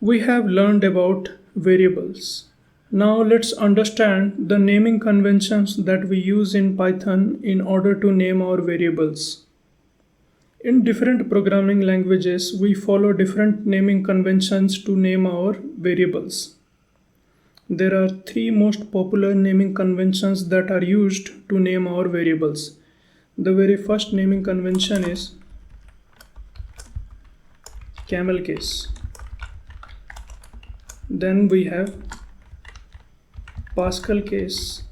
We have learned about variables. Now let's understand the naming conventions that we use in Python in order to name our variables. In different programming languages, we follow different naming conventions to name our variables. There are three most popular naming conventions that are used to name our variables. The very first naming convention is camel case. Then we have Pascal case,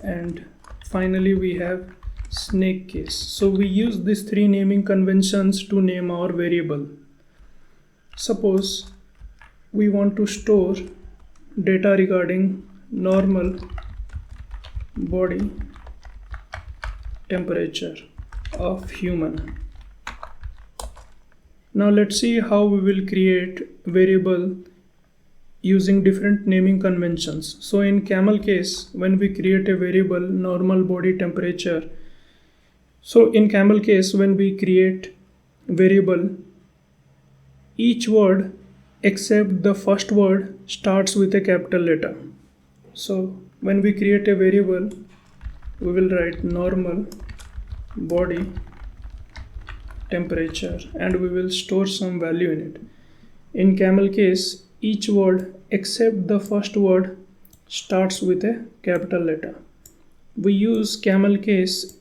and finally we have snake case. So we use these three naming conventions to name our variable. Suppose we want to store data regarding normal body temperature of human. Now let's see how we will create variable using different naming conventions. So in camel case, when we create a variable normal body temperature, so in camel case when we create variable, each word except the first word starts with a capital letter. So when we create a variable, we will write normal body temperature and we will store some value in it. In camel case, each word except the first word starts with a capital letter. We use camel case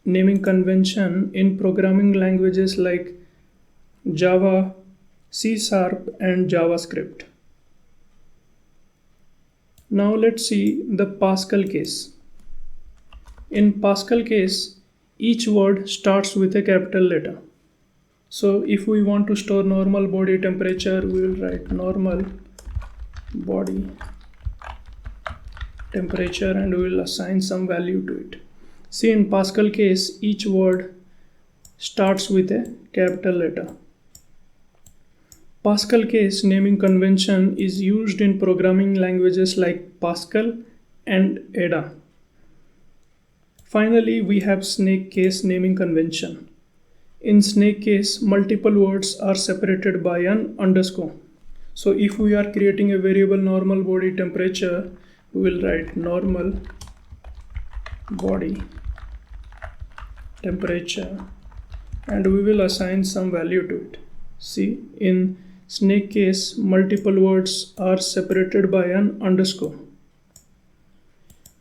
naming convention in programming languages like Java, C#, and JavaScript. Now let's see the Pascal case. In Pascal case, each word starts with a capital letter. So if we want to store normal body temperature, we will write normal body temperature and we will assign some value to it. See, in Pascal case, each word starts with a capital letter. Pascal case naming convention is used in programming languages like Pascal and Ada. Finally, we have snake case naming convention. In snake case, multiple words are separated by an underscore. So if we are creating a variable normal body temperature, we will write normal body temperature and we will assign some value to it. See, in snake case, multiple words are separated by an underscore.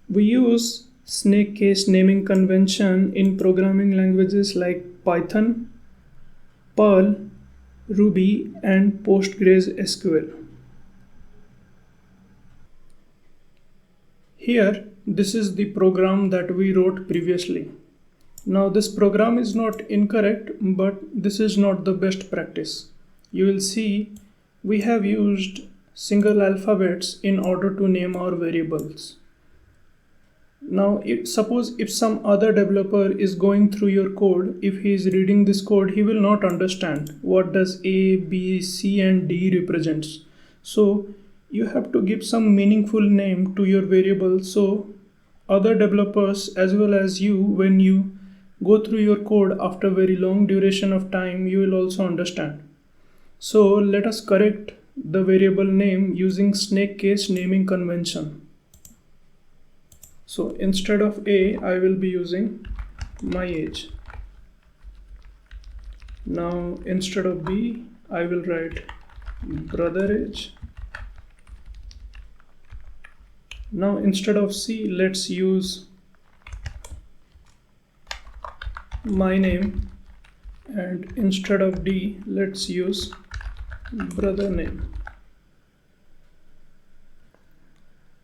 We use snake case naming convention in programming languages like Python, Perl, Ruby, and PostgreSQL. Here, this is the program that we wrote previously. Now this program is not incorrect, but this is not the best practice. You will see we have used single alphabets in order to name our variables. Now, suppose if some other developer is going through your code, if he is reading this code, he will not understand what does A, B, C, and D represents. So you have to give some meaningful name to your variable so other developers as well as you, when you go through your code after very long duration of time, you will also understand. So let us correct the variable name using snake case naming convention. So instead of A, I will be using my age. Now instead of B, I will write brother age. Now instead of C, let's use my name, and instead of D, let's use brother name.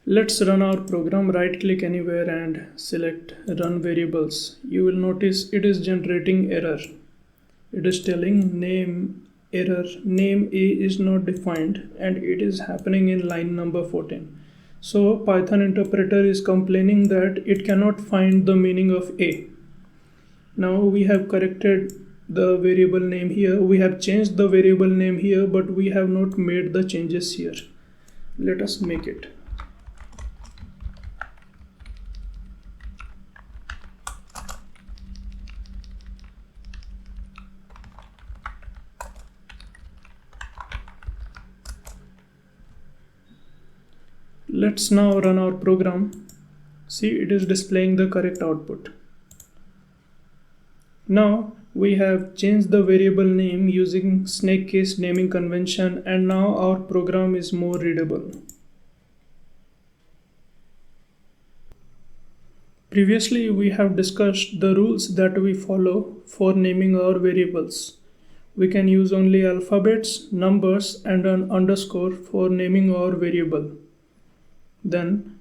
Let's run our program. Right click anywhere and select run variables. You will notice it is generating error. It is telling name error, name A is not defined, and it is happening in line number 14. So Python interpreter is complaining that it cannot find the meaning of A. Now we have corrected the variable name here. We have changed the variable name here, but we have not made the changes here. Let us make it. Let's now run our program. See, it is displaying the correct output. Now we have changed the variable name using snake case naming convention, and now our program is more readable. Previously we have discussed the rules that we follow for naming our variables. We can use only alphabets, numbers, and an underscore for naming our variable. Then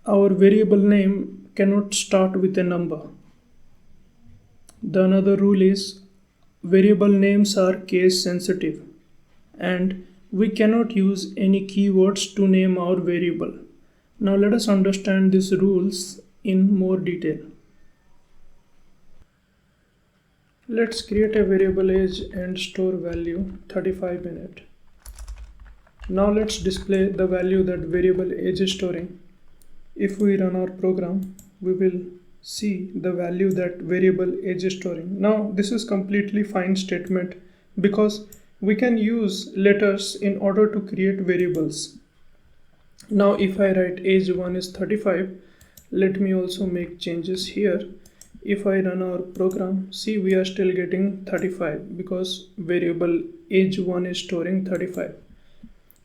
our variable name cannot start with a number. The another rule is variable names are case sensitive, and we cannot use any keywords to name our variable. Now let us understand these rules in more detail. Let's create a variable age and store value 35 in it. Now let's display the value that variable age is storing. If we run our program, we will see the value that variable age is storing. Now this is completely fine statement because we can use letters in order to create variables. Now if I write age 1 is 35, let me also make changes here. If I run our program, see, we are still getting 35 because variable age 1 is storing 35.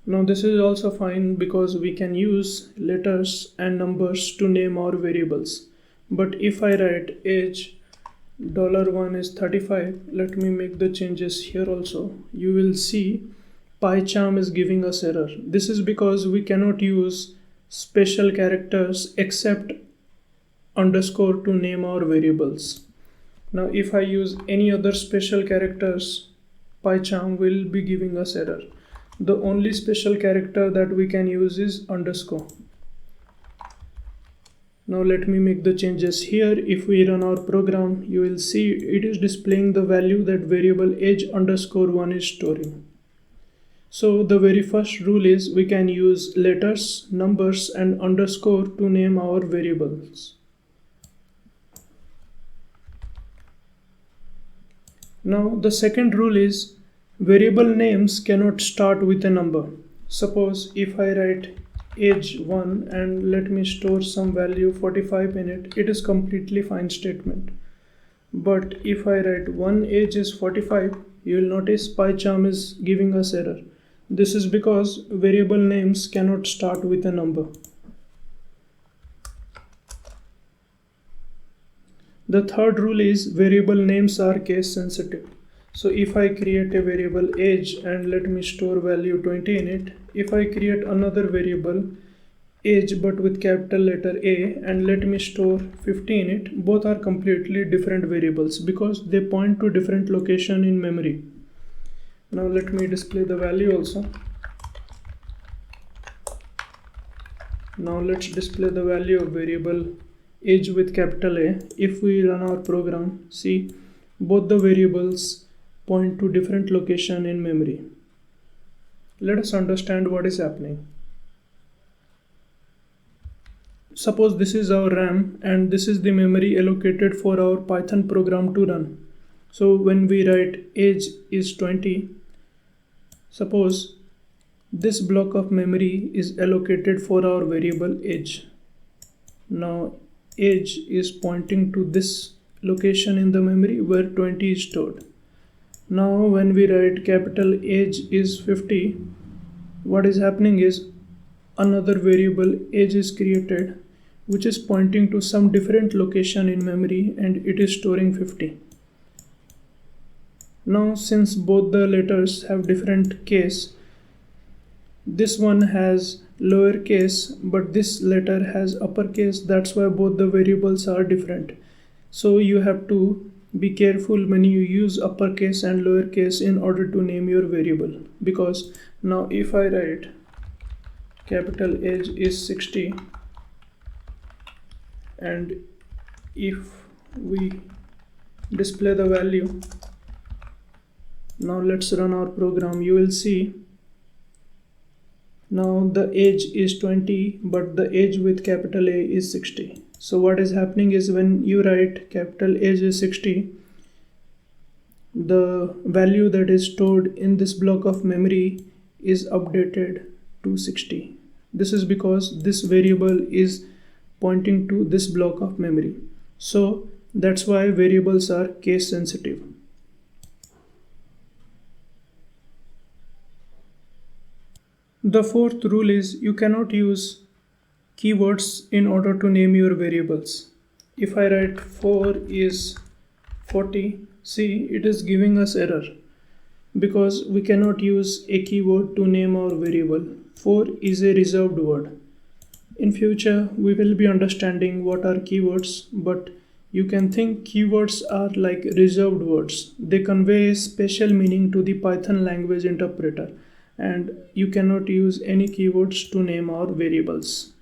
Now this is also fine because we can use letters and numbers to name our variables. But if I write age $1 is 35, let me make the changes here also. You will see PyCharm is giving us error. This is because we cannot use special characters except underscore to name our variables. Now if I use any other special characters, PyCharm will be giving us error. The only special character that we can use is underscore. Now let me make the changes here. If we run our program, you will see it is displaying the value that variable age underscore 1 is storing. So the very first rule is we can use letters, numbers, and underscore to name our variables. Now the second rule is variable names cannot start with a number. Suppose if I write age 1 and let me store some value 45 in it, it is completely fine statement. But if I write 1 age is 45, you will notice PyCharm is giving us error. This is because variable names cannot start with a number. The third rule is variable names are case sensitive. So if I create a variable age and let me store value 20 in it, if I create another variable age but with capital letter A and let me store 50 in it, both are completely different variables because they point to different location in memory. Now let me display the value also. Now let's display the value of variable age with capital A. If we run our program, see, both the variables point to different location in memory. Let us understand what is happening. Suppose this is our RAM and this is the memory allocated for our Python program to run. So when we write age is 20, suppose this block of memory is allocated for our variable age. Now age is pointing to this location in the memory where 20 is stored. Now when we write capital age is 50, what is happening is another variable age is created which is pointing to some different location in memory and it is storing 50. Now since both the letters have different case, this one has lowercase but this letter has uppercase, that's why both the variables are different. So you have to be careful when you use uppercase and lowercase in order to name your variable, because now if I write capital age is 60 and if we display the value, now let's run our program, you will see now the age is 20 but the age with capital A is 60. So what is happening is when you write capital age is 60, the value that is stored in this block of memory is updated to 60. This is because this variable is pointing to this block of memory. So that's why variables are case sensitive. The fourth rule is you cannot use keywords in order to name your variables. If I write 4 is 40, see, it is giving us error because we cannot use a keyword to name our variable. 4 is a reserved word. In future, we will be understanding what are keywords, but you can think keywords are like reserved words. They convey a special meaning to the Python language interpreter, and you cannot use any keywords to name our variables.